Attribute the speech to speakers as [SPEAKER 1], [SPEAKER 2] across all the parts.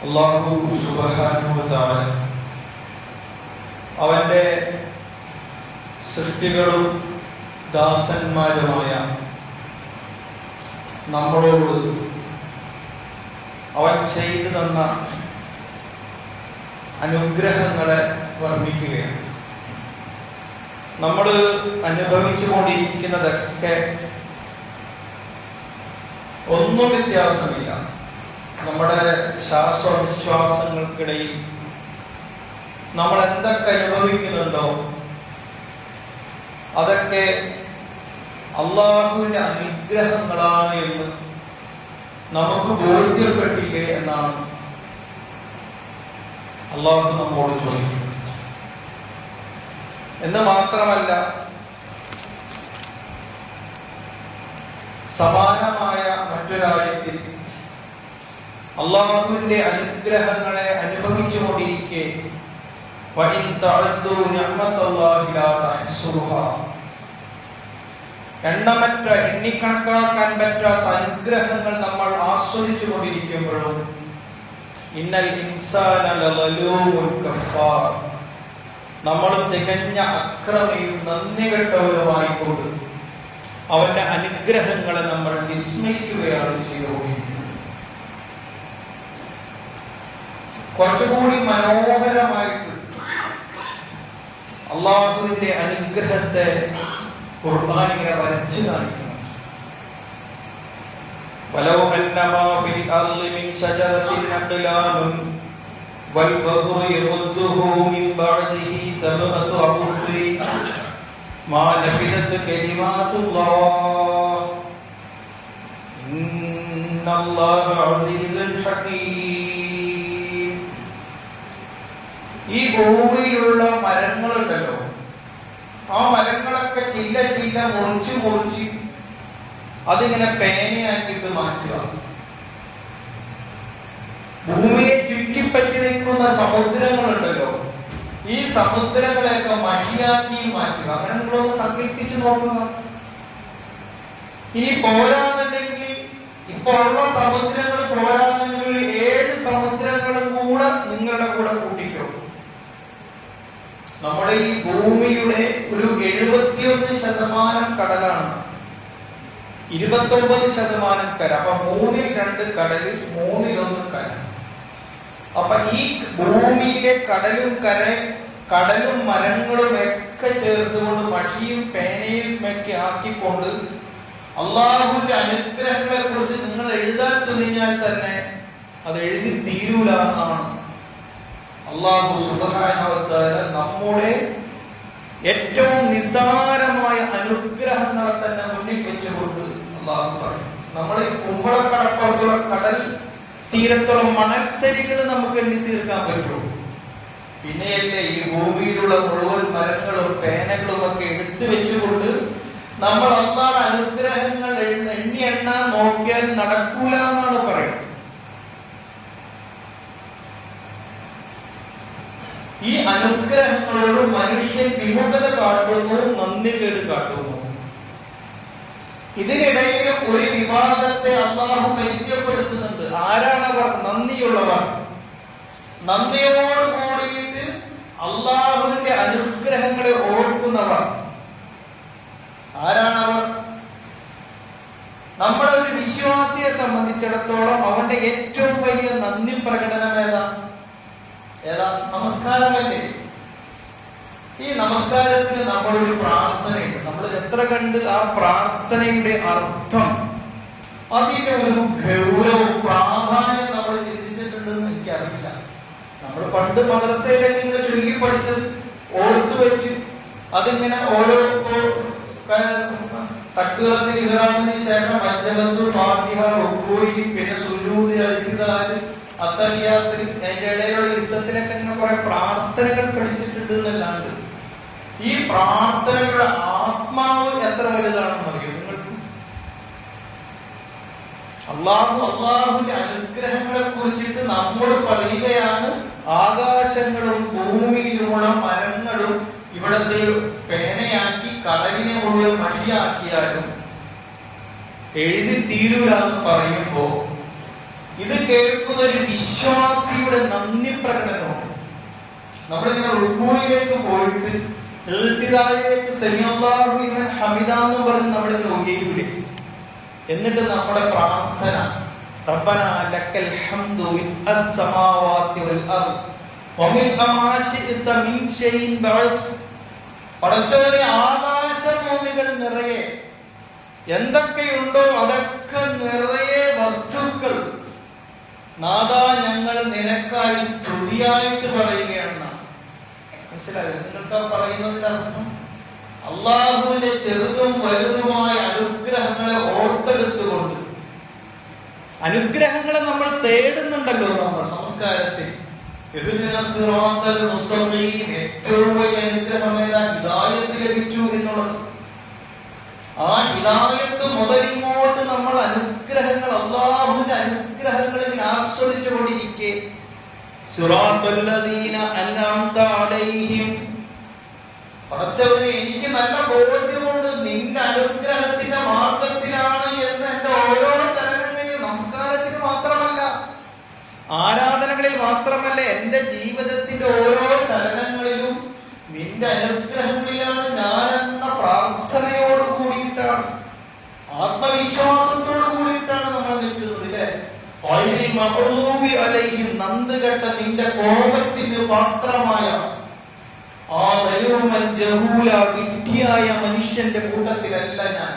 [SPEAKER 1] അല്ലാഹു സുബ്ഹാനഹു വ തആല അവന്റെ സൃഷ്ടികളും ദാസന്മാരുമായ നമ്മളോട് അവൻ ചെയ്തു തന്ന അനുഗ്രഹങ്ങളെ വർണ്ണിക്കുകയാണ്. നമ്മൾ അനുഭവിച്ചുകൊണ്ടിരിക്കുന്നതൊക്കെ ഒന്നും വ്യത്യാസമില്ല. നമ്മുടെ ശ്വാസോച്ഛ്വാസങ്ങൾക്കിടയിൽ നമ്മൾ എന്തൊക്കെ അനുഭവിക്കുന്നുണ്ടോ അതൊക്കെ അള്ളാഹുവിന്റെ അനുഗ്രഹങ്ങളാണ് എന്ന് നമുക്ക് ബോധ്യപ്പെട്ടില്ലേ എന്നാണ് അള്ളാഹു നമ്മോട് ചോദിക്കുന്നത്. എന്ന് മാത്രമല്ല, സമാനമായ മറ്റൊരായത്തിൽ അള്ളാഹുവിന്റെ അനുഗ്രഹങ്ങളെ അനുഭവിച്ചുകൊണ്ടിരിക്കെ എണ്ണമറ്റ എണ്ണിക്കണക്കാക്കാൻ പറ്റാത്ത അനുഗ്രഹങ്ങൾ നമ്മൾ ആസ്വദിച്ചു കൊണ്ടിരിക്കുമ്പോഴും ഇന്നൽ ഇൻസാന ലളൂമുൻ കഫാർ, നമ്മൾ തികഞ്ഞ അക്രമിയും നന്ദി കെട്ടവരുമായിക്കൊണ്ട് അവന്റെ അനുഗ്രഹങ്ങളെ നമ്മൾ വിസ്മരിക്കുകയാണ് ചെയ്തുകൊണ്ടിരിക്കുന്നത്. കുറച്ചുകൂടി മനോഹരമായിട്ട് അള്ളാഹുവിന്റെ അനുഗ്രഹത്തെ ഖുർആനിനെ വരച്ചു കാണിക്കുന്നു. വലൗ അന്നമാ ഫിൽ അർളി മിൻ ശജറത്തിൻ അഖ്ലാമുൻ വൽ ബഹ്റു യമുദ്ദുഹു മിൻ ബഅദിഹി സബഅതു അബുഹുരി മാ നഫിദത് കലിമാതുല്ലാഹ് ഇന്നല്ലാഹ അസീസുൻ ഹകീം. ഈ ഭൂമിയിലുള്ള മരങ്ങളുണ്ടല്ലോ, ആ മരങ്ങളൊക്കെ ചില്ല ചില്ല മുറിച്ച് അതിങ്ങനെ പേനയാക്കിയിട്ട് മാറ്റുക. ഭൂമിയെ ചുറ്റിപ്പറ്റി നിൽക്കുന്ന സമുദ്രങ്ങളുണ്ടല്ലോ, ഈ സമുദ്രങ്ങളെയൊക്കെ മഷിയാക്കി മാറ്റുക. അങ്ങനെ നിങ്ങളൊന്ന് സങ്കല്പിച്ചു നോക്കുക. ഇനി പോരാന്നുണ്ടെങ്കിൽ, ഇപ്പൊ ഉള്ള സമുദ്രങ്ങൾ പോരാന്നുണ്ടെങ്കിൽ 7 സമുദ്രങ്ങളും കൂടെ നിങ്ങളുടെ കൂടെ കൂട്ടിക്കോ. നമ്മുടെ ഈ ഭൂമിയുടെ ഒരു 71% കടലാണ്, 29% കര. അപ്പൊ 3-2 കടല്, 3-1 കര. അപ്പൊ ഈ ഭൂമിയിലെ കടലും മരങ്ങളും ഒക്കെ ചേർത്തുകൊണ്ട് മഷിയും പേനയും ഒക്കെ ആക്കിക്കൊണ്ട് അള്ളാഹുവിന്റെ അനുഗ്രഹങ്ങളെ കുറിച്ച് നിങ്ങൾ എഴുതാൻ തുനിഞ്ഞാൽ തന്നെ അത് എഴുതി തീരൂല എന്നാണ് അല്ലാഹു സുബ്ഹാനഹു വ തആല നമ്മുടെ ഏറ്റവും നിസ്സാരമായ അനുഗ്രഹങ്ങളെ തന്നെ മുന്നിൽ വെച്ചുകൊണ്ട് അല്ലാഹു പറയും. നമ്മൾ ഈ കുമ്പളക്കടപ്പുറത്തുള്ള കടൽ തീരത്തുള്ള മണൽത്തരികൾ നമുക്ക് എണ്ണി തീർക്കാൻ പറ്റുള്ളൂ. പിന്നെയല്ലേ ഈ ഭൂമിയിലുള്ള മുഴുവൻ മരങ്ങളും പേനകളും ഒക്കെ എടുത്തു വെച്ചുകൊണ്ട് നമ്മൾ അല്ലാഹുവിന്റെ അനുഗ്രഹങ്ങൾ എണ്ണി എണ്ണാൻ നോക്കിയാൽ നടക്കൂല എന്നാണ് പറയുന്നത്. ഈ അനുഗ്രഹങ്ങളോട് മനുഷ്യൻ വിമുഖത കാട്ടുന്നു, നന്ദികേട് കാട്ടുന്നു. ഇതിനിടയിൽ ഒരു വിഭാഗത്തെ അള്ളാഹു പരിചയപ്പെടുത്തുന്നുണ്ട്. ആരാണവർ? നന്ദിയുള്ളവർ. നന്ദിയോട് കൂടിയിട്ട് അള്ളാഹുവിന്റെ അനുഗ്രഹങ്ങളെ ഓർക്കുന്നവർ. ആരാണവർ? നമ്മുടെ ഒരു വിശ്വാസിയെ സംബന്ധിച്ചിടത്തോളം അവന്റെ ഏറ്റവും വലിയ നന്ദി പ്രകടനം ഏതാ? നമസ്കാരമല്ലേ? ഈ നമസ്കാരത്തിന് നമ്മളൊരു പ്രാർത്ഥനയുണ്ട്. നമ്മൾ എത്ര കണ്ട് ആ പ്രാർത്ഥനയുടെ അർത്ഥം, അതിന്റെ ഒരു ഗൗരവവും പ്രാധാന്യം നമ്മൾ ചിന്തിച്ചിട്ടുണ്ടെന്ന് എനിക്കറിയില്ല. നമ്മൾ പണ്ട് മദ്രസയിലൊക്കെ ഇങ്ങനെ ചൊല്ലി പഠിച്ചത് ഓർത്തു വെച്ച് അതിങ്ങനെ ഓരോ തട്ടുകത്തിൽ ഇഹ്റാമിന് ശേഷം വജ്ജഹത്തു, ഫാത്തിഹ, റുക്കൂഇ, പിന്നെ സുജൂദ്, ഇഅ്തിദാൽ, അത്തഹിയ്യാത്തിൽ, അതിന്റെ ഇടയിലുള്ള യുദ്ധത്തിലൊക്കെ ഇങ്ങനെ കുറെ പ്രാർത്ഥനകൾ പഠിച്ചിട്ടുണ്ട് എന്നല്ലാണ്ട് ഈ പ്രാർത്ഥനകളുടെ ആത്മാവ് എത്ര വലുതാണെന്ന് അറിയോ നിങ്ങൾക്ക്? അള്ളാഹുവിന്റെ അനുഗ്രഹങ്ങളെ കുറിച്ചിട്ട് നമ്മോട് പറയുകയാണ്. ആകാശങ്ങളും ഭൂമിയിലുമുള്ള മരങ്ങളും ഇവിടത്തെ പേനയാക്കി കടലിനെ മുഴുവൻ മഷിയാക്കിയാലും എഴുതി തീരൂല എന്ന് പറയുമ്പോ ഇത് കേൾക്കുന്ന ഒരു വിശ്വാസി കുറച്ചുകൂടെ നന്ദി പ്രകടനമാണ്. നമ്മളിങ്ങനെ റുക്കൂയിലേക്ക് പോയിട്ട് ഇഅ്തിദാലിലേക്ക് സമിഅല്ലാഹു ലിമൻ ഹമിദ എന്ന് പറഞ്ഞ് നമ്മളിങ്ങനെ ഒഴിയൂലേ, എന്നിട്ട് നമ്മുടെ പ്രാർത്ഥന റബ്ബനാ ലക്കൽ ഹംദു മിൻഅസ് സമാവാതി വൽ അർദ് വമിൻഅ മാ ശിഅത മിൻ ഷൈഇൻ ബഅദ്. പടച്ചവനെ, ആകാശഭൂമികൾ നിറയെ എന്തൊക്കെയുണ്ടോ അതൊക്കെ നിറയെ വസ്തുക്കൾ നാഥാ ഞങ്ങൾ നിനക്കായി സ്തുതിയായിട്ട് പറയുകയാണ്. മനസ്സിലായോ നിങ്ങൾക്ക് പറയുന്നതിന്റെ അർത്ഥം? അള്ളാഹുവിന്റെ ചെറുതും വലുതുമായ അനുഗ്രഹങ്ങളെ ഓർത്തെടുത്തുകൊണ്ട്, അനുഗ്രഹങ്ങളെ നമ്മൾ തേടുന്നുണ്ടല്ലോ. നമ്മൾ നമസ്കാരത്തിൽ ഏറ്റവും വലിയ അനുഗ്രഹം ഏതാ? ഹിദായത്ത് ലഭിച്ചു എന്നുള്ളത്. ആ ഹിദായത്ത് മുതലിങ്ങോട്ട് നമ്മൾ അനുഗ്രഹങ്ങൾ, അള്ളാഹുവിന്റെ അനുഗ്രഹങ്ങളിൽ ആസ്വദിച്ചു കൊണ്ടിരിക്കെ സിറാത്തല്ലദീന അൻഅംത അലൈഹിം, പടച്ചവനെ എനിക്ക് നല്ല ബോധ്യമുണ്ട് നിന്റെ അനുഗ്രഹത്തിന്റെ മാർഗത്തിലാണ് എന്ന് എന്റെ ഓരോ ചലനങ്ങളിൽ, നമസ്കാരത്തിന് മാത്രമല്ല, ആരാധനകളിൽ മാത്രമല്ല, എന്റെ ജീവിതത്തിന്റെ ഓരോ ചലനങ്ങളിലും നിന്റെ അനുഗ്രഹങ്ങളിലാണ് ഞാനെന്ന പ്രാർത്ഥനയോട് കൂടിയിട്ടാണ്, ആത്മവിശ്വാസത്തോട് കൂടിയിട്ടാണ് നമ്മൾ നിൽക്കുന്നത്. നന്ദുകെട്ട നിന്റെ കോപത്തിന് പാത്രമായ ആ വിഡ്ഢിയായ മനുഷ്യന്റെ കൂട്ടത്തിലല്ല ഞാൻ.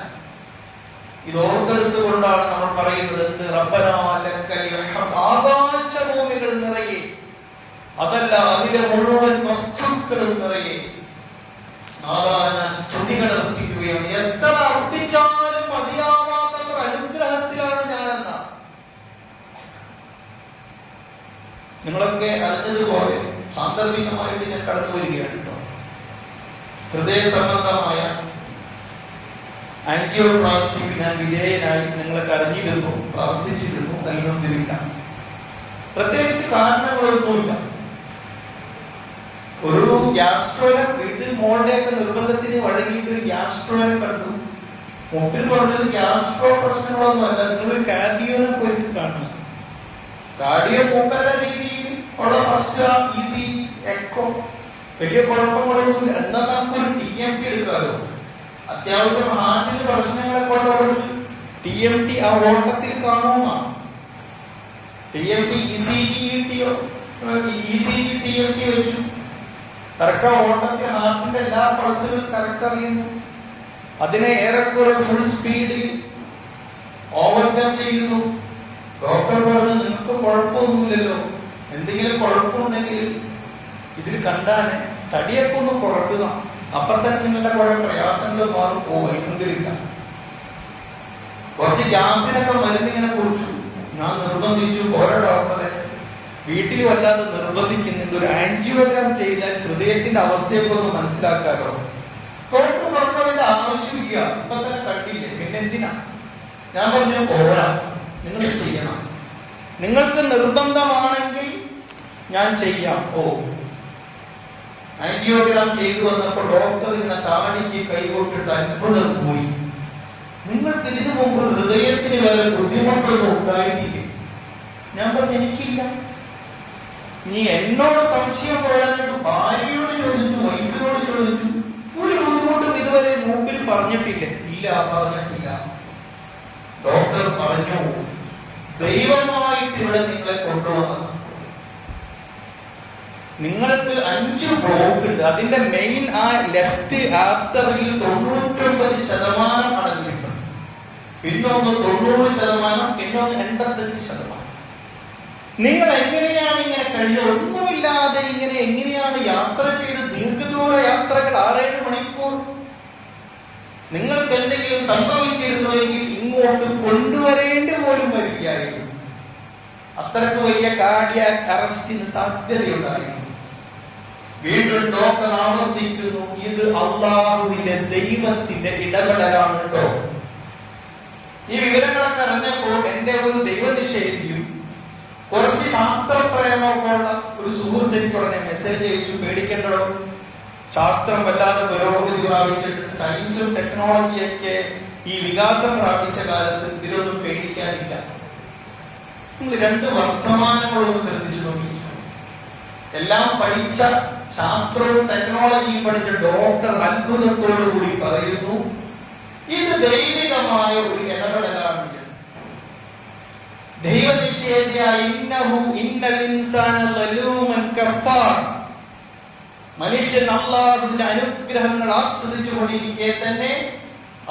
[SPEAKER 1] ഇത് ഓർത്തെടുത്തുകൊണ്ടാണ് നമ്മൾ പറയുന്നത് എന്ത്? റബ്ബനാ ലക്കൽ ഹംദ്. ആകാശഭൂമികൾ നിറയെ, അതല്ല അതിലെ മുഴുവൻ വസ്തുക്കളും നിറയെ നാഥാ ഞാൻ സ്തുതികൾ അർപ്പിക്കുകയാണ്. എത്ര അർപ്പിച്ചാലും മതിയാവാത്തത്ര അനുഗ്രഹത്തിലാണ് ഞാനെന്ന. നിങ്ങളൊക്കെ അറിഞ്ഞതുപോലെ സാന്ദർഭികമായിട്ട് ഞാൻ കടന്നു വരികയാണ് കേട്ടോ. ഹൃദയ സംബന്ധമായ ആൻജിയോപ്ലാസ്റ്റിക് ഞാൻ വിധേയനായി നിങ്ങളൊക്കെ അറിഞ്ഞിരുന്നു, പ്രാർത്ഥിച്ചിരുന്നു. അൽഹംദുലില്ലാ. പ്രത്യേകിച്ച് കാരണങ്ങളൊന്നുമില്ല. ഒരു ഗ്യാസ്ട്രോനെ വീട്ടിൽ മോളുടെയൊക്കെ നിർബന്ധത്തിന് വഴങ്ങിയിട്ട് ഒരു ഗ്യാസ്ട്രോനെ കണ്ടു. മുമ്പിൽ പറഞ്ഞത് ഗ്യാസ്ട്രോ പ്രശ്നങ്ങളൊന്നുമല്ല, നിങ്ങളൊരു കാർഡിയോനെ പോയിട്ട് കാണുക. കാർഡിയോ മൂപ്പരുടെ രീതിയിൽ ഉള്ള ഫസ്റ്റ് ഈസി എക്കോ വലിയ കുഴപ്പങ്ങളൊന്നും. എന്നാൽ നമുക്കൊരു TMT എടുക്കാമല്ലോ. അത്യാവശ്യം ഹാർട്ടിന് പ്രശ്നങ്ങളൊക്കെ ഉള്ളവർക്ക് TMT ആ ഓട്ടത്തിൽ കാണുന്നതാണ്. TMT ECG TMT വെച്ചു. കറക്റ്റ് ഓട്ടത്തിൽ ഹാർട്ടിന്റെ എല്ലാ പൾസുകളും കറക്റ്റ് അറിയുന്നു. അതിനെ ഏറെക്കുറെ ഫുൾ സ്പീഡിൽ ഓവർകം ചെയ്യുന്നു. ഡോക്ടർ പറഞ്ഞു നിങ്ങൾക്ക് കുഴപ്പമൊന്നുമില്ലല്ലോ, എന്തെങ്കിലും കുഴപ്പമുണ്ടെങ്കിൽ ഇതിൽ കണ്ടാന് തടിയൊക്കെ ഒന്ന് കുറക്കുക, അപ്പൊ തന്നെ നിങ്ങളുടെ കുറെ പ്രയാസങ്ങൾ മാറും. അൽഹംദുലില്ല. കുറച്ച് ഗ്യാസിനൊക്കെ മരുന്നിങ്ങനെ കുറിച്ചു. ഞാൻ നിർബന്ധിച്ചു, ഓരോ ഡോക്ടറെ വീട്ടിൽ വല്ലാതെ നിർബന്ധിക്കുന്നുണ്ട്. ഒരു ആൻജിയോഗ്രാം ചെയ്താൽ ഹൃദയത്തിന്റെ അവസ്ഥയൊക്കെ ഒന്ന് മനസ്സിലാക്കാലോ. ഡോക്ടർ പറഞ്ഞതിന്റെ ആവശ്യമില്ല, ഇപ്പൊ തന്നെ കണ്ടില്ലേ, പിന്നെ എന്തിനാ? ഞാൻ പറഞ്ഞു പോരാ, നിങ്ങൾ ചെയ്യണം, നിങ്ങൾക്ക് നിർബന്ധമാണെങ്കിൽ ഞാൻ ചെയ്യാം. ആൻജിയോഗ്രാം ചെയ്തു വന്നപ്പോ ഡോക്ടർ ഇങ്ങനെ താടിക്ക് കൈകൊട്ടിട്ട് അത്ഭുതം പോയി. നിങ്ങൾക്ക് ഇതിനു മുമ്പ് ഹൃദയത്തിന് വരെ ബുദ്ധിമുട്ടൊന്നും ഉണ്ടായിട്ടില്ലേ? ഞാൻ പറഞ്ഞു എനിക്കില്ല. നീ എന്നോട് സംശയം പോയാലും ഭാര്യയോട് ചോദിച്ചു, വൈഫിനോട് ചോദിച്ചു, ഒരു ബുദ്ധിമുട്ടും ഇതുവരെ മുമ്പിൽ പറഞ്ഞിട്ടില്ലേ? ഇല്ല, പറഞ്ഞിട്ടില്ല. ഡോക്ടർ പറഞ്ഞു ദൈവമായിട്ട് ഇവിടെ നിങ്ങളെ കൊണ്ടുവന്നത്. നിങ്ങൾക്ക് 5 ബ്ലോക്ക് ഉണ്ട്. അതിന്റെ മെയിൻ ആ ലെഫ്റ്റ് ആർട്ടറിയിൽ 99% അടങ്ങിയിട്ടുണ്ട്. പിന്നൊന്ന് 90%, പിന്നൊന്ന് 85%. നിങ്ങൾ എങ്ങനെയാണ് ഇങ്ങനെ കഴിഞ്ഞ ഒന്നുമില്ലാതെ ഇങ്ങനെ എങ്ങനെയാണ് യാത്ര ചെയ്ത് ദീർഘദൂര യാത്രകൾ 6-7 മണിക്കൂർ? നിങ്ങൾക്ക് എന്തെങ്കിലും സംഭവിച്ചിരുന്നുവെങ്കിൽ ഇങ്ങോട്ട് കൊണ്ടുവരേണ്ടി പോലും വരികയായിരുന്നു. അത്രക്ക് വലിയ കാർഡിയാക് അറസ്റ്റിന് സാധ്യതയുണ്ടായിരുന്നു. വീണ്ടും ഡോക്ടർ ആവർത്തിക്കുന്നു, ഇത് അള്ളാഹുവിന്റെ ദൈവത്തിന്റെ ഇടപെടലാണ് കേട്ടോ. ഈ വിവരങ്ങളൊക്കെ അറിഞ്ഞപ്പോ എന്റെ ഒരു ദൈവനിഷേധിയും കുറച്ച് ശാസ്ത്രപ്രേമൊക്കെ ഉള്ള ഒരു സുഹൃത്ത് എനിക്ക് ഉടനെ മെസ്സേജ് അയച്ചു, പേടിക്കണ്ടോ, ശാസ്ത്രം വല്ലാതെ പുരോഗതി പ്രാപിച്ചിട്ടുണ്ട്, സയൻസും ടെക്നോളജിയൊക്കെ ഈ വികാസം പ്രാപിച്ച കാലത്ത് ഇതിലൊന്നും പേടിക്കാനില്ല. നിങ്ങൾ 2 വർത്തമാനങ്ങളൊന്ന് ശ്രദ്ധിച്ചു നോക്കി. എല്ലാം പഠിച്ച, ശാസ്ത്രവും ടെക്നോളജിയും പഠിച്ച ഡോക്ടർ അത്ഭുതത്തോടു കൂടി പറയുന്നു, ഇത് ദൈവികമായ ഒരു ഇടപെടലാണ്. ദൈവനിഷേധിയായ ഇന്നൽ ഇൻസാന ലലൂമൻ കഫാർ, മനുഷ്യൻ അല്ലാഹുവിന്റെ അനുഗ്രഹങ്ങൾ ആസ്വദിച്ചുകൊണ്ടിരിക്കെ തന്നെ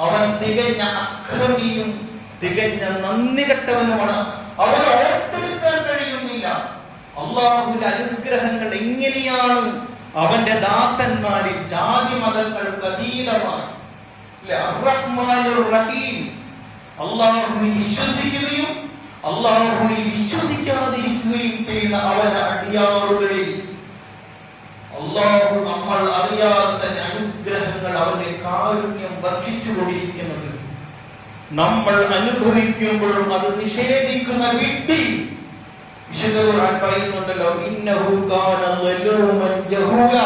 [SPEAKER 1] അവൻ തികഞ്ഞ അക്രമിയും തികഞ്ഞ നന്ദി കെട്ടവനുമാണ്. അവൻ ഓർത്തെടുക്കാൻ കഴിയുന്നില്ല അല്ലാഹുവിന്റെ അനുഗ്രഹങ്ങൾ എങ്ങനെയാണ് അവന്റെ ദാസന്മാരിൽ ജാതി മതങ്ങൾക്ക് അതീതമായി അർ-റഹ്മാനുർ റഹീം അല്ലാഹുവിൽ വിശ്വസിക്കുകയും അല്ലാഹുവിൽ വിശ്വസിക്കാതിരിക്കുകയും ചെയ്യുന്ന അവന്റെ അടിയാറുകളിൽ അല്ലാഹു നമ്മൾ അറിയാതെ തന്നെ അനുഗ്രഹങ്ങൾ അവന്റെ കാരുണ്യം വർഷിച്ചുകൊണ്ടിരിക്കുന്നത് നമ്മൾ അനുഭവിക്കുമ്പോഴും അത് നിഷേധിക്കുന്ന വിഡ്ഢി വിശുദ്ധ ഖുർആൻ പറയുന്നുണ്ടല്ലോ, ഇന്നഹു കാന ലലൂമൻ ജഹൂല,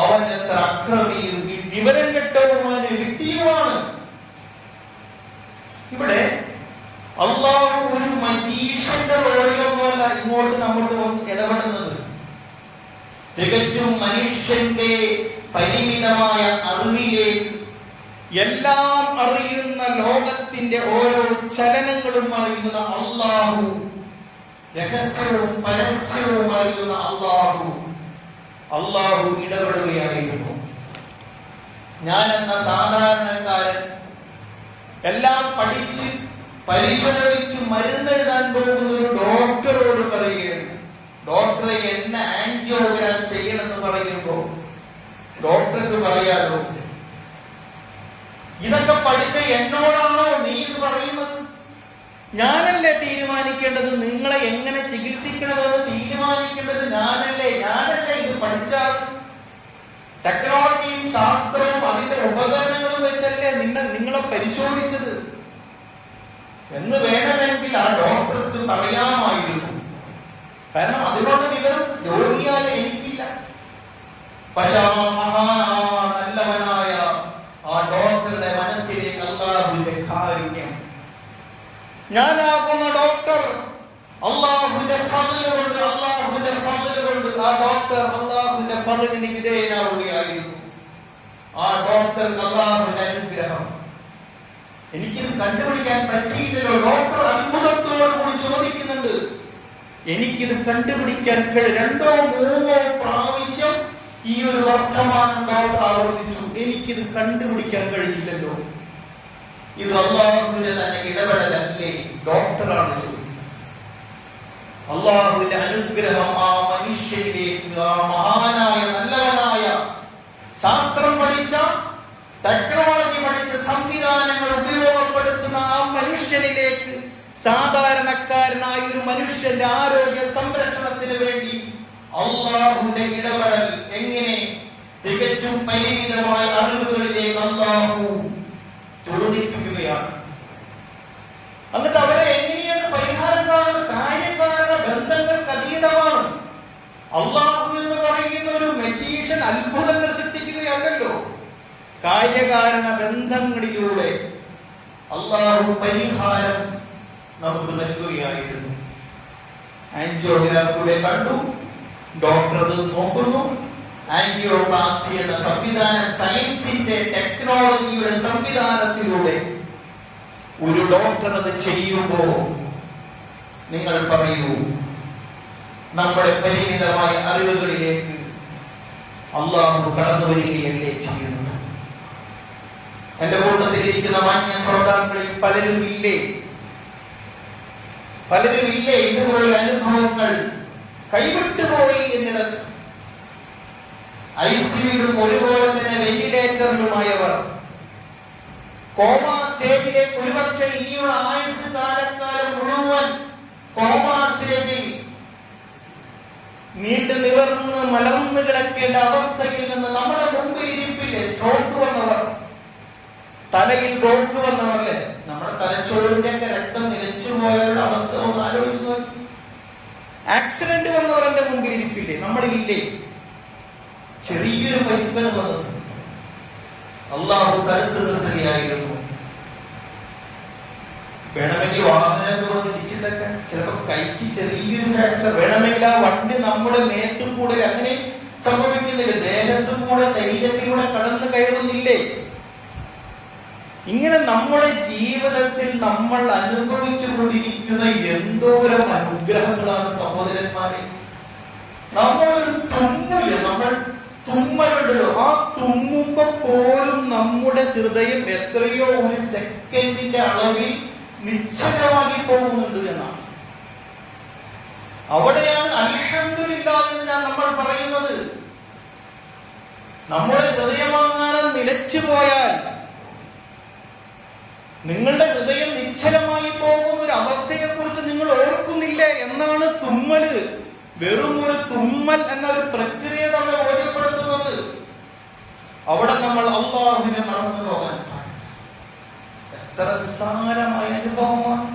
[SPEAKER 1] അവൻ എത്ര അക്രമിയും വിവരം കെട്ടവനുമായ വിഡ്ഢിയുമാണ്. ഇവിടെ അല്ലാഹു ഒരു മജീഷ്യന്റെ റോളിലൊന്നുമല്ല ഇങ്ങോട്ട് നമ്മോട്ട് ഇടപെടുന്നത്. തികച്ചും മനുഷ്യന്റെ പരിമിതമായ അറിവിലേക്ക്, എല്ലാം അറിയുന്ന ലോകത്തിന്റെ ഓരോ ചലനങ്ങളും അറിയുന്ന അല്ലാഹു, രഹസ്യവും പരസ്യവും അറിയുന്ന അല്ലാഹു ഇടപെടുകയായിരുന്നു. ഞാൻ എന്ന സാധാരണക്കാരൻ എല്ലാം പഠിച്ച് പരിശോധിച്ച് മരുന്നെഴുതാൻ പോകുന്ന ഒരു ഡോക്ടറോട് പറയുകയാണ്, ഡോക്ടറെ എന്നെ ആൻജിയോഗ്രാം ചെയ്യണമെന്ന് പറയുമ്പോ ഡോക്ടർക്ക് പറയാലോ, ഇതൊക്കെ പഠിച്ച എന്നോടാണോ നീ ഇത് പറയുന്നത്? ഞാനല്ലേ തീരുമാനിക്കേണ്ടത്, നിങ്ങളെ എങ്ങനെ ചികിത്സിക്കണമെന്ന് തീരുമാനിക്കേണ്ടത് ഞാനല്ലേ ഇത് പഠിച്ചാൽ. ടെക്നോളജിയും ശാസ്ത്രവും അതിന്റെ ഉപകരണങ്ങളും വെച്ചല്ലേ നിങ്ങളെ പരിശോധിച്ചത് എന്ന് വേണമെങ്കിൽ ആ ഡോക്ടർക്ക് പറയാമായിരുന്നു. കാരണം അതിനുള്ള വിവരം രോഗിയായ എനിക്കില്ല. പക്ഷെ നല്ലവനായ ആ ഡോക്ടറുടെ മനസ്സിലേക്ക് അല്ലാഹുവിന്റെ കാരുണ്യം, ഞാനാകുന്ന ഡോക്ടർ അല്ലാഹുവിന്റെ ഫദ്ല് കൊണ്ട് ആ ഡോക്ടർ അല്ലാഹുവിന്റെ ഫദ്ലിന് വിധേയനാവുകയായിരുന്നു. ആ ഡോക്ടർ അല്ലാഹുവിന്റെ അനുഗ്രഹം. എനിക്കിത് കണ്ടുപിടിക്കാൻ പറ്റിയില്ലല്ലോ. ഡോക്ടർ അത്ഭുതത്തോട് കൂടി ചോദിക്കുന്നുണ്ട്, എനിക്കിത് കണ്ടുപിടിക്കാൻ 2-3 പ്രാവശ്യം ഈ ഒരു വർത്തമാനം ഡോക്ടർ ആവർത്തിച്ചു. എനിക്കിത് കണ്ടുപിടിക്കാൻ കഴിയില്ലല്ലോ. ഇത് അല്ലാഹുവിന്റെ തന്നെ ഇടപെടലല്ലേ? ഡോക്ടറാണ് ചോദിക്കുന്നത്. അല്ലാഹുവിന്റെ അനുഗ്രഹം ആ മനുഷ്യനിലേക്ക്, ആ മഹാനായ നല്ലവനായ ശാസ്ത്രം പഠിച്ച, ടെക്നോളജി പഠിച്ച, സംവിധാനങ്ങൾ ഉപയോഗപ്പെടുത്തുന്ന ആ മനുഷ്യനിലേക്ക്, സാധാരണക്കാരനായ ഒരു മനുഷ്യന്റെ ആരോഗ്യ സംരക്ഷണത്തിന് വേണ്ടി അല്ലാഹുവിന്റെ ഇടപെടൽ എങ്ങനെ തികച്ചും പരിമിതമായ അറിവുകളിലേക്ക് അല്ലാഹു തോന്നിപ്പിക്കുകയാണ്. എന്നിട്ട് അവരെ എങ്ങനെയാണ് പരിഹാരം കാണുന്നത്? കാര്യകാരണ ബന്ധങ്ങൾക്ക് അതീതമാണ്. അല്ലാഹു എന്ന് പറയുന്ന ഒരു മെജീഷ്യൻ അത്ഭുതങ്ങൾ സൃഷ്ടിക്കുകയല്ലല്ലോ. കാര്യകാരണ ബന്ധങ്ങളിലൂടെ അല്ലാഹു പരിഹാരം നമുക്ക് നൽകുകയായിരുന്നു. ആൻജിയോഗ്രാഫിയുടെ കണ്ടു, ഡോക്ടർ അത് നോക്കുന്നു. ആൻജിയോപ്ലാസ്റ്റി എന്ന സംവിധാനം സയൻസിന്റെ ടെക്നോളജിയുടെ സംവിധാനത്തിലൂടെ ഒരു ഡോക്ടർ അത് ചെയ്യുമ്പോ നിങ്ങൾ പറയൂ, നമ്മുടെ പരിമിതമായ അറിവുകളിലേക്ക് അല്ലാഹു കടന്നു വരികയല്ലേ ചെയ്യുന്നത്? എന്റെ കൂട്ടത്തിലിരിക്കുന്ന മാന്യ ശ്രോതാക്കളിൽ പലരുമില്ലേ ഇതുപോലെ അനുഭവങ്ങൾ കൈവിട്ടുപോയി എന്നിടത്ത് ഐസിയുവിലും ഒരുപോലെ തന്നെ വെന്റിലേറ്ററിലുമായവർ, കോമാ സ്റ്റേജിലേക്ക് ഒരുപക്ഷെ ഇനിയുള്ള ആയുസ് കാലക്കാലം മുഴുവൻ കോമാ സ്റ്റേജിൽ നീണ്ടു നിവർന്ന് മലർന്നു കിടക്കേണ്ട അവസ്ഥയിൽ നിന്ന് നമ്മുടെ മുമ്പിൽ ഇരിപ്പില്ലേ സ്ട്രോക്ക് വന്നവർ, തലയിൽ ബ്ലോക്ക് വന്നവരല്ലേ, നമ്മുടെ തലച്ചോറിന്റെ ഒക്കെ രക്തം നിലച്ചുപോയവരുടെ അവസ്ഥ ഒന്ന് ആലോചിച്ച് നോക്കി. ആക്സിഡന്റ് വന്നവർ എന്റെ മുമ്പിൽ ഇരിപ്പില്ലേ, നമ്മളില്ലേ? ചെറിയൊരു പരിക്കൽ വന്നത് അല്ലാഹു കരുത്ത് നിർത്തുകയായിരുന്നു. വേണമെങ്കിൽ വാഹനങ്ങൾ വന്ന് ഇടിച്ചു ഇതൊക്കെ ചിലപ്പോൾ കൈക്ക് ചെറിയൊരു ഫ്രാക്ചർ വേണമെങ്കിൽ ആ വണ്ടി നമ്മുടെ മേത്തും കൂടെ അങ്ങനെ സംഭവിക്കുന്നില്ല, ദേഹത്തും കൂടെ ശരീരത്തിലൂടെ കടന്നു കയറുന്നില്ലേ? ഇങ്ങനെ നമ്മുടെ ജീവിതത്തിൽ നമ്മൾ അനുഭവിച്ചു കൊണ്ടിരിക്കുന്ന എന്തോരം അനുഗ്രഹങ്ങളാണ് സഹോദരന്മാരെ. നമ്മളൊരു നമ്മൾ തുമ്മലുണ്ടല്ലോ, ആ തുമ്മുമ്പോ പോലും നമ്മുടെ ഹൃദയം എത്രയോ ഒരു സെക്കൻഡിന്റെ അളവിൽ നിശ്ചലമാക്കി പോകുന്നുണ്ട് എന്നാണ്. അവിടെയാണ് അൽഹംദുലില്ലാഹ് എന്ന് നമ്മൾ പറയുന്നത്. നമ്മുടെ ഹൃദയമാകാനം നിലച്ചു പോയാൽ, നിങ്ങളുടെ ഹൃദയം നിശ്ചലമായി പോകുന്ന ഒരു അവസ്ഥയെ കുറിച്ച് നിങ്ങൾ ഓർക്കുന്നില്ലേ എന്നാണ് തുമ്മല്. വെറും ഒരു തുമ്മൽ എന്ന ഒരു പ്രക്രിയ നമ്മെ ബോധ്യപ്പെടുത്തുന്നത്. അവിടെ നമ്മൾ അല്ലാഹുവിനെ മറന്നു പോകാൻ പാടില്ല. എത്ര നിസ്സാരമായ അനുഭവമാണ്.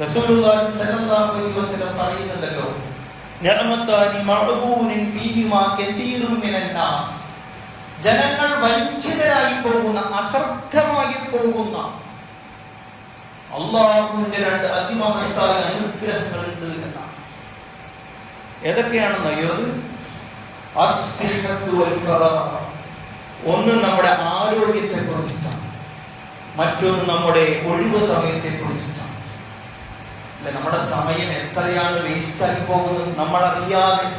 [SPEAKER 1] റസൂലുള്ളാഹി സ്വല്ലല്ലാഹു അലൈഹി വസല്ലം പറയുന്നുണ്ടല്ലോ, നിഅമത്താനി മഅ്ബൂനിൻ ഫീഹിമാ കസീറുൻ മിനൻ നാസ്. ജനങ്ങൾ വഞ്ചിതരായി പോകുന്ന, അശ്രദ്ധമായി പോകുന്ന അല്ലാഹുവിന്റെ രണ്ട് അതിമഹത്തായ അനുഗ്രഹങ്ങളുണ്ട് എന്നാണ്. ഏതൊക്കെയാണെന്നറിയോ? ഒന്ന് നമ്മുടെ ആരോഗ്യത്തെ കുറിച്ചിട്ടാണ്, മറ്റൊന്ന് നമ്മുടെ ഒഴിവ് സമയത്തെ കുറിച്ചിട്ടാണ്. അല്ലെ, നമ്മുടെ സമയം എത്രയാണ് വേസ്റ്റ് ആയി പോകുന്നത് നമ്മളറിയാതെ.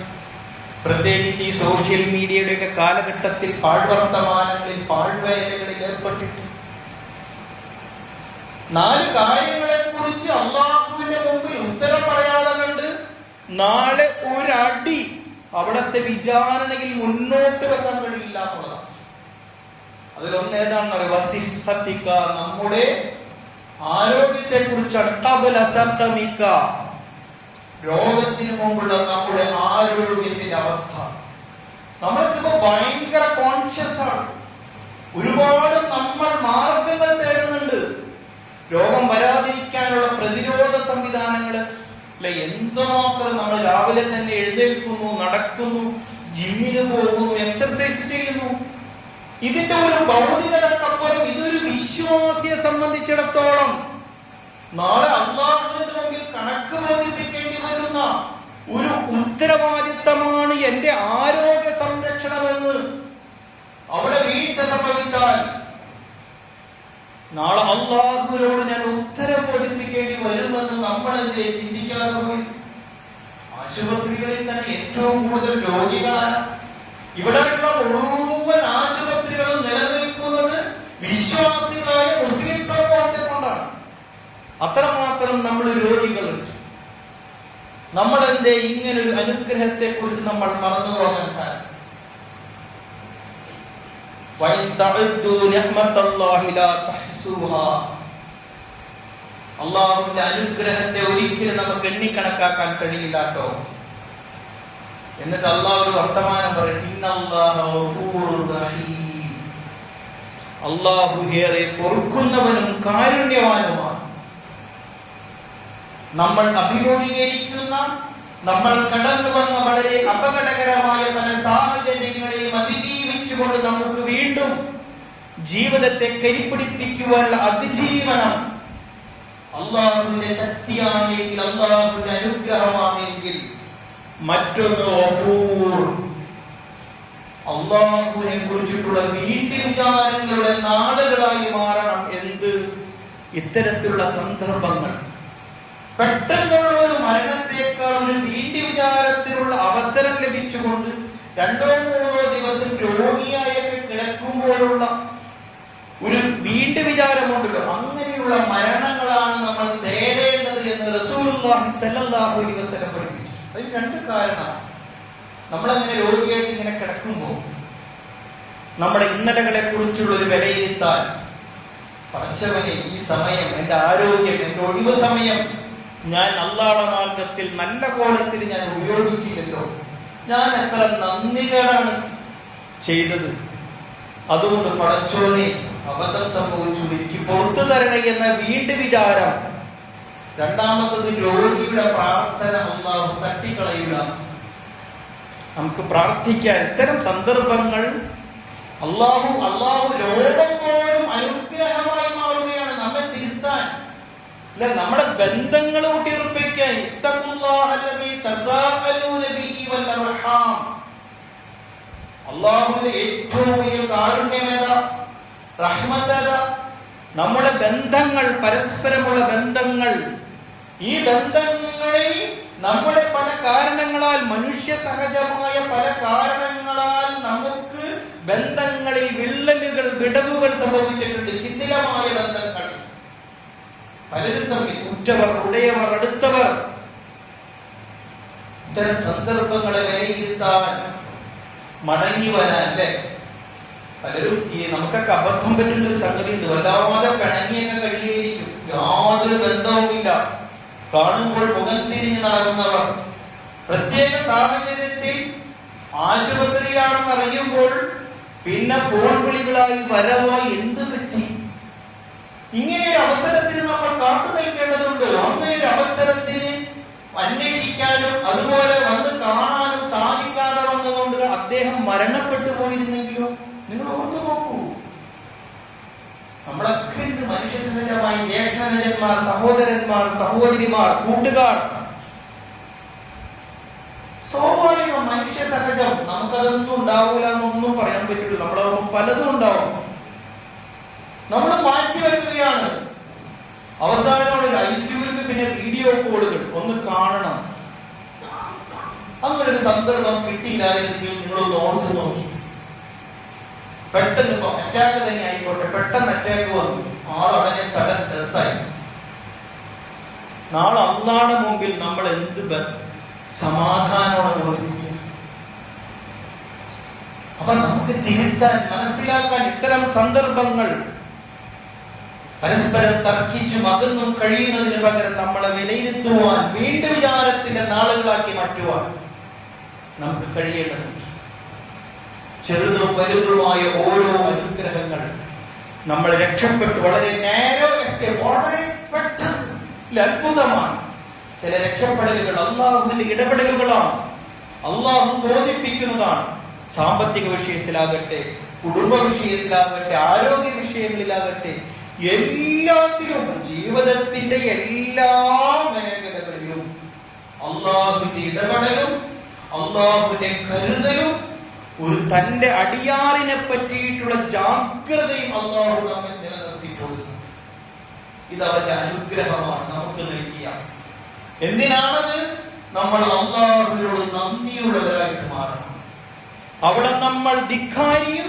[SPEAKER 1] പ്രത്യേകിച്ച് ഈ സോഷ്യൽ മീഡിയയുടെ ഒക്കെ കാലഘട്ടത്തിൽ പാഴ്വർത്തമാനങ്ങളിൽ, പാഴ്വേലകളിൽ ഏർപ്പെട്ടിട്ട് 4 കാര്യങ്ങളെ കുറിച്ച് അള്ളാഹുവിന്റെ മുമ്പിൽ ഉത്തരം പറയാതെ കണ്ട് നാളെ ഒരടി അവിടത്തെ വിചാരണയിൽ മുന്നോട്ട് വെക്കാൻ കഴിയില്ല എന്നുള്ളതാണ്. അതിലൊന്ന് ഏതാണെന്ന് പറയുക, നമ്മുടെ ആരോഗ്യത്തെ കുറിച്ചാണ്. രോഗത്തിന് മുമ്പുള്ള നമ്മുടെ ആരോഗ്യത്തിന്റെ അവസ്ഥ നമ്മൾക്കിപ്പോ ഭയങ്കര കോൺഷ്യസ് ആണ്. ഒരുപാട് നമ്മൾ മാർഗങ്ങൾ തേടുന്നുണ്ട് രോഗം വരാതിരിക്കാനുള്ള പ്രതിരോധ സംവിധാനങ്ങള്. അല്ലെ, എന്തുമാത്രം നമ്മൾ രാവിലെ തന്നെ എഴുന്നേൽക്കുന്നു, നടക്കുന്നു, ജിമ്മിന് പോകുന്നു, എക്സർസൈസ് ചെയ്യുന്നു. ഇതിന്റെ ഒരു ഭൗതികതക്കപ്പുറം ഇതൊരു വിശ്വാസിയെ സംബന്ധിച്ചിടത്തോളം നാളെ അല്ലാഹുവിന്റെ മുമ്പിൽ കണക്ക് ബോധിപ്പിക്കേണ്ടി വരുന്ന ഒരു ഉത്തരവാദിത്തമാണ് എന്റെ ആരോഗ്യ സംരക്ഷണമെന്ന്. അവിടെ വീഴ്ച സംഭവിച്ചാൽ നാളെ അല്ലാഹുവിനോട് ഞാൻ ഉത്തരം ബോധിപ്പിക്കേണ്ടി വരുമെന്ന് നമ്മൾ എന്തേ ചിന്തിക്കാതെ പോയി? ആശുപത്രികളിൽ തന്നെ ഏറ്റവും കൂടുതൽ രോഗികളാണ്. ഇവിടെയുള്ള മുഴുവൻ ആശുപത്രികളും നിലനിൽക്കുന്നത് വിശ്വാസികളായ മുസ്ലിം സമൂഹത്തെ കൊണ്ടാണ്. അത്രമാത്രം നമ്മൾ രോഗികളുണ്ട്. നമ്മൾ എന്തേ ഇങ്ങനൊരു അനുഗ്രഹത്തെ കുറിച്ച് നമ്മൾ മറന്നു പോകാൻ കാരണം? അള്ളാഹുവിന്റെ അനുഗ്രഹത്തെ ഒരിക്കലും നമുക്ക് എണ്ണിക്കണക്കാക്കാൻ കഴിയില്ല കേട്ടോ. എന്നിട്ട് അള്ളാഹു ഒരു വർത്തമാനം പറയും, അള്ളാഹു ഏറെ പൊറുക്കുന്നവനും കാരുണ്യവാനുമാണ്. നമ്മൾ അഭിമുഖീകരിക്കുന്ന, നമ്മൾ കടന്നു വന്ന വളരെ അപകടകരമായ പല സാഹചര്യങ്ങളെയും അതിജീവിച്ചുകൊണ്ട് നമുക്ക് വീണ്ടും ജീവിതത്തെ കരിപ്പിടിപ്പിക്കുവാനുള്ള അതിജീവനം അള്ളാഹുവിന്റെ ശക്തിയാണെങ്കിൽ, അള്ളാഹുവിന്റെ അനുഗ്രഹമാണെങ്കിൽ. മറ്റൊന്ന് അള്ളാഹുവിനെ കുറിച്ചിട്ടുള്ള വീണ്ടും വിചാരങ്ങളുടെ നാളുകളായി മാറണം. എന്ത്? ഇത്തരത്തിലുള്ള സന്ദർഭങ്ങൾ, പെട്ടെന്നുള്ള ഒരു മരണത്തേക്കാൾ ഒരു വീണ്ടും വിചാരത്തിനുള്ള അവസരം ലഭിച്ചുകൊണ്ട് 2-3 ദിവസം രോഗിയായൊക്കെ കിടക്കുമ്പോഴുള്ള ഒരു വീണ്ടും വിചാരമുണ്ടല്ലോ, അങ്ങനെയുള്ള മരണങ്ങളാണ് നമ്മൾ തേടേണ്ടത് എന്ന് റസൂലുള്ളാഹി സ്വല്ലല്ലാഹു അലൈഹി വസല്ലം പഠിപ്പിച്ചു. അതിന് 2 കാരണമാണ്. നമ്മളങ്ങനെ രോഗിയായിട്ട് ഇങ്ങനെ കിടക്കുമ്പോൾ നമ്മുടെ ഇന്നലകളെ കുറിച്ചുള്ള ഒരു വിലയിരുത്താൻ, പടച്ചവനെ ഈ സമയം, എന്റെ ആരോഗ്യം, എന്റെ ഒഴിവ് സമയം ഞാൻ അല്ലാഹുവിന്റെ മാർഗത്തിൽ നല്ല കോലത്തിൽ ഞാൻ ഉപയോഗിച്ചില്ലല്ലോ, ഞാൻ എത്ര നന്ദികേടാണ് ചെയ്തത്. അതുകൊണ്ട് പടച്ചോനെ അബദ്ധം സംഭവിച്ചു, എനിക്ക് പുറത്തു തരണേ എന്ന വീണ്ടും വിചാരം. രണ്ടാമത്തത് രോഗിയുടെ പ്രാർത്ഥന അല്ലാഹു തട്ടിക്കളയുക. നമുക്ക് പ്രാർത്ഥിക്കാൻ ഇത്തരം സന്ദർഭങ്ങൾ അല്ലാഹു രോഗം പോലും അനുഗ്രഹമായി മാറുകയാണ് നമ്മെ തിരുത്താൻ. അല്ലെ നമ്മുടെ ബന്ധങ്ങൾ ഊട്ടിയുറപ്പിക്കാൻ അള്ളാഹുവിന്റെ ഏറ്റവും വലിയ കാരുണ്യമേത, റഹ്മത്തേത, നമ്മുടെ ബന്ധങ്ങൾ, പരസ്പരമുള്ള ബന്ധങ്ങൾ. ഈ ബന്ധങ്ങളിൽ നമ്മുടെ പല കാരണങ്ങളാൽ, മനുഷ്യ സഹജമായ പല കാരണങ്ങളാൽ നമുക്ക് ബന്ധങ്ങളിൽ വിള്ളലുകൾ, വിടവുകൾ സംഭവിച്ചിട്ടുണ്ട്. ശിഥിലമായ ബന്ധങ്ങൾ പലരും തമ്മിൽ, ഉറ്റവർ, ഉടയവർ, അടുത്തവർ. ഇത്തരം സന്ദർഭങ്ങളെ വിലയിരുത്താൻ, മടങ്ങി വരാൻ അല്ലേ പലരും നമുക്കൊക്കെ അബദ്ധം പറ്റുന്ന ഒരു സംഗതി ഉണ്ട്. വല്ലാതെ പിണങ്ങിയൊക്കെ കഴിയായിരിക്കും, യാതൊരു ബന്ധവുമില്ല, കാണുമ്പോൾ മുഖം തിരിഞ്ഞ് നടക്കുന്നവർ. പ്രത്യേക സാഹചര്യത്തിൽ ആശുപത്രിയിലാണെന്ന് അറിയുമ്പോൾ പിന്നെ ഫോൺ വിളികളായി, വരവായി, എന്ത് പറ്റി? ഇങ്ങനെ ഒരു അവസരത്തിന് നമ്മൾ കാത്തു നിൽക്കേണ്ടതുണ്ട്. അങ്ങനെ ഒരു അവസരത്തിന് അന്വേഷിക്കാനും അതുപോലെ വന്ന് കാണാനും സാധിക്കാതെ വന്നതുകൊണ്ട് അദ്ദേഹം മരണപ്പെട്ടു പോയിരുന്നെങ്കിലോ? നിങ്ങൾ ഓർത്തു നോക്കൂ. നമ്മളൊക്കെ മനുഷ്യ സഹജമായി ജ്യേഷ്ഠനന്മാർ, സഹോദരന്മാർ, സഹോദരിമാർ, കൂട്ടുകാർ, സ്വാഭാവിക മനുഷ്യ സഹജം. നമുക്കതൊന്നും ഉണ്ടാവൂല എന്നൊന്നും പറയാൻ പറ്റില്ല. നമ്മളോടൊപ്പം പലതും ഉണ്ടാവും. നമ്മൾ മാറ്റിവെക്കുകയാണ്. അവസാനമുള്ള ഐസിയുവിന് പിന്നെ വീഡിയോ കോളുകൾ ഒന്ന് കാണണം. അങ്ങനെ ഒരു സന്ദർഭം കിട്ടിയില്ലായിരുന്നെങ്കിൽ നിങ്ങളൊന്ന് ഓർത്തു നോക്കി. പെട്ടെന്ന് അറ്റാക്ക് തന്നെ ആയിക്കോട്ടെ, പെട്ടെന്ന് അറ്റാക്ക് വന്നു, ആളുടനെ സഡൻ ഡെത്തായി. നാളെ അള്ളാഹുവിന്റെ മുമ്പിൽ നമ്മൾ എന്ത് സമാധാനമാണ് ഓർമ്മിക്കുക. അപ്പൊ നമുക്ക് തിരുത്താൻ, മനസ്സിലാക്കാൻ ഇത്തരം സന്ദർഭങ്ങൾ പരസ്പരം തർക്കിച്ചും അകന്നും കഴിയുന്നതിന് പകരം നമ്മളെ വിലയിരുത്തുവാൻ, വീണ്ടും വിചാരത്തിന്റെ നാളുകളാക്കി മാറ്റുവാൻ നമുക്ക് കഴിയേണ്ടതുണ്ട്. ചെറുതും വലുതുമായ ഓരോ അനുഗ്രഹങ്ങൾ നമ്മൾ രക്ഷപ്പെട്ടു, വളരെ നേരോ എസ്കേപ്പ്, വളരെ പെട്ടെന്ന്, അത്ഭുതമാണ്. ചില രക്ഷപ്പെടലുകൾ അള്ളാഹുവിന്റെ ഇടപെടലുകളാണ്, അള്ളാഹു തോന്നിപ്പിക്കുന്നതാണ്. സാമ്പത്തിക വിഷയത്തിലാകട്ടെ, കുടുംബ വിഷയത്തിലാകട്ടെ, ആരോഗ്യ വിഷയങ്ങളിലാകട്ടെ, എല്ലാത്തിലും, ജീവിതത്തിന്റെ എല്ലാ മേഖലകളിലും അള്ളാഹുവിന്റെ ഇടപെടലും അള്ളാഹുവിന്റെ കരുതലും ഒരു തന്റെ അടിയാറിനെ പറ്റിയിട്ടുള്ള ജാഗ്രതയും അള്ളാഹു നമ്മെ നിലനിർത്തിക്കൊള്ളുന്നു. ഇത് അവന്റെ അനുഗ്രഹമാണ് നമുക്ക് നൽകിയ. എന്തിനാണത്? നമ്മൾ അള്ളാഹുവിനോട് നന്ദിയുള്ളവരായിട്ട് മാറണം. അവിടെ നമ്മൾ ധിക്കാരിയും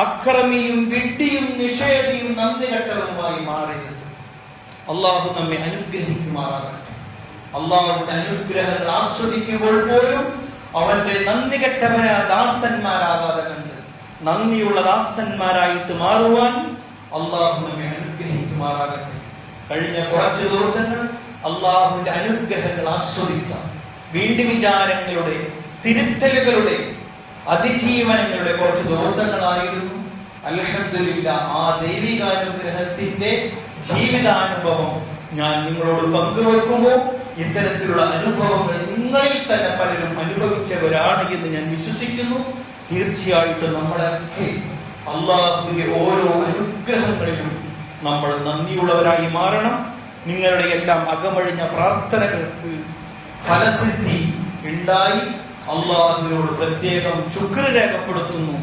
[SPEAKER 1] അക്രമിയും വിഡ്ഢിയും നിഷേധിയും നന്ദി കെട്ടവനുമായി മാറരുത്. അള്ളാഹു നമ്മെ അനുഗ്രഹിക്കുമാറാകട്ടെ. അള്ളാഹുവിന്റെ അനുഗ്രഹങ്ങൾ ആസ്വദിക്കുമ്പോൾ പോലും അവന്റെ നന്ദി കെട്ടവരാ ദാസന്മാരാകാതെ കണ്ട് നന്ദിയുള്ള ദാസന്മാരായിട്ട് മാറുവാൻ അള്ളാഹു നമ്മെ അനുഗ്രഹിക്കുമാറാകട്ടെ. കഴിഞ്ഞ കുറച്ച് ദിവസങ്ങൾ അള്ളാഹുവിന്റെ അനുഗ്രഹങ്ങൾ ആസ്വദിച്ച, വീണ്ടും വിചാരങ്ങളുടെ, തിരുത്തലുകളുടെ, അതിജീവനങ്ങളുടെ കുറച്ച് ദിവസങ്ങളായിരുന്നു. അൽഹംദുലില്ലാഹ്, ആ ദൈവികാനുഗ്രഹത്തിന്റെ ജീവിതാനുഭവം ഞാൻ നിങ്ങളോട് പങ്കുവെക്കുമ്പോൾ ഇത്തരത്തിലുള്ള അനുഭവങ്ങൾ നിങ്ങളിൽ തന്നെ പലരും അനുഭവിച്ചവരാണ് എന്ന് ഞാൻ വിശ്വസിക്കുന്നു. തീർച്ചയായിട്ടും നമ്മളൊക്കെ അള്ളാഹുവിന്റെ ഓരോ അനുഗ്രഹങ്ങളിലും നമ്മൾ നന്ദിയുള്ളവരായി മാറണം. നിങ്ങളുടെ എല്ലാം അകമഴിഞ്ഞ പ്രാർത്ഥനകൾക്ക് ഫലസിദ്ധി ഉണ്ടായി. അള്ളാഹുവിനോട് പ്രത്യേകം ശുക്ർ രേഖപ്പെടുത്തുന്നു.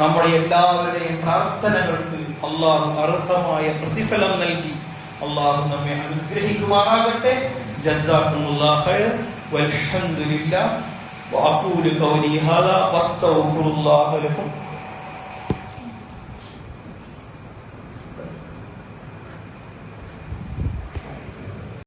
[SPEAKER 1] നമ്മുടെ എല്ലാവരുടെയും പ്രാർത്ഥനകൾക്ക് അള്ളാഹു അർഹമായ പ്രതിഫലം നൽകി അള്ളാഹു നമ്മെ അനുഗ്രഹിക്കുമാറാകട്ടെ. ജസാക്കുമുല്ലാഹു ഖൈർ വൽഹംദുലില്ലാഹ് വഅഖൂലു ഖൗലി ഹാദാ വസ്തഗ്ഫിറുല്ലാഹ ലക്കും.